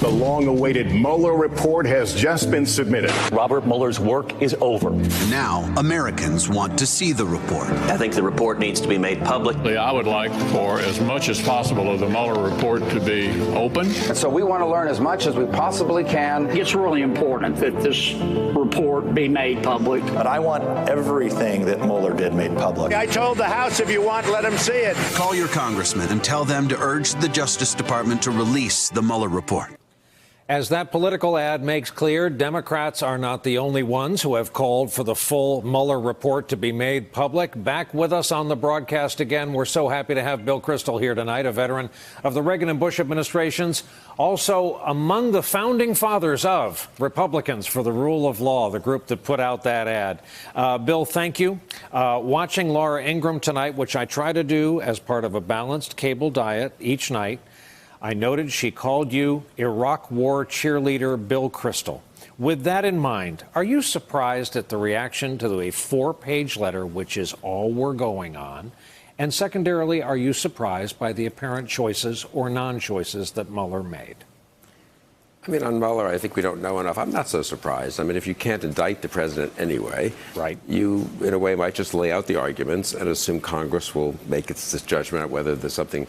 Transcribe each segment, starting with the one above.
The long-awaited Mueller report has just been submitted. Robert Mueller's work is over. Now, Americans want to see the report. I think the report needs to be made public. I would like for as much as possible of the Mueller report to be open. And so we want to learn as much as we possibly can. It's really important that this report be made public. But I want everything that Mueller did made public. I told the House, if you want, let them see it. Call your congressman and tell them to urge the Justice Department to release the Mueller report. As that political ad makes clear, Democrats are not the only ones who have called for the full Mueller report to be made public. Back with us on the broadcast again, we're so happy to have Bill Kristol here tonight, a veteran of the Reagan and Bush administrations, also among the founding fathers of Republicans for the Rule of Law, the group that put out that ad. Bill, thank you. Watching Laura Ingraham tonight, which I try to do as part of a balanced cable diet each night, I noted she called you Iraq War cheerleader Bill Kristol. With that in mind, are you surprised at the reaction to a 4-page letter, which is all we're going on? And secondarily, are you surprised by the apparent choices or non-choices that Mueller made? I mean, on Mueller, I think we don't know enough. I'm not so surprised. I mean, if you can't indict the president anyway, right, you, in a way, might just lay out the arguments and assume Congress will make its judgment on whether there's something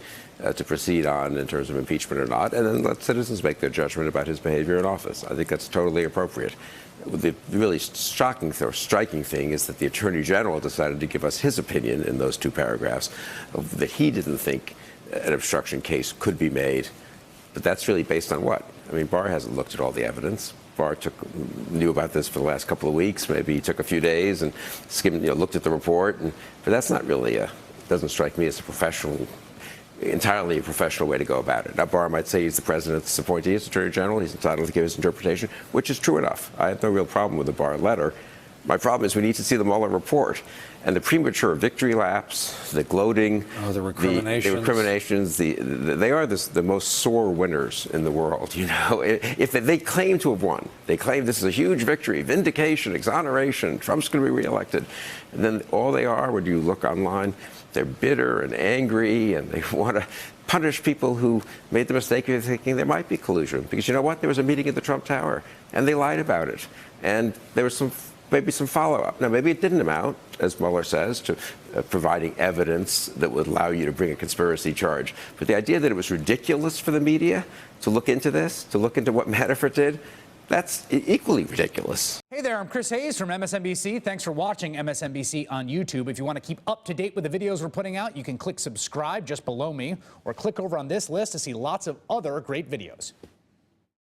to proceed on in terms of impeachment or not, and then let citizens make their judgment about his behavior in office. I think that's totally appropriate. The really shocking or striking thing is that the Attorney General decided to give us his opinion in those 2 paragraphs that he didn't think an obstruction case could be made. But that's really based on what? I mean, Barr hasn't looked at all the evidence. Barr knew about this for the last couple of weeks. Maybe he took a few days and skimmed, looked at the report. But that's not really doesn't strike me as entirely a professional way to go about it. Now, Barr might say he's the president's appointee as Attorney General. He's entitled to give his interpretation, which is true enough. I have no real problem with the Barr letter. My problem is we need to see the Mueller report. And the premature victory laps, the gloating, the recriminations, they are the most sore winners in the world. If they claim to have won, they claim this is a huge victory, vindication, exoneration, Trump's going to be reelected. And then all they are, when you look online, they're bitter and angry, and they want to punish people who made the mistake of thinking there might be collusion. Because you know what? There was a meeting at the Trump Tower, and they lied about it. And there was maybe some follow-up. Now, maybe it didn't amount, as Mueller says, to providing evidence that would allow you to bring a conspiracy charge. But the idea that it was ridiculous for the media to look into this, to look into what Manafort did, that's equally ridiculous. Hey there, I'm Chris Hayes from MSNBC. Thanks for watching MSNBC on YouTube. If you want to keep up to date with the videos we're putting out, you can click subscribe just below me, or click over on this list to see lots of other great videos.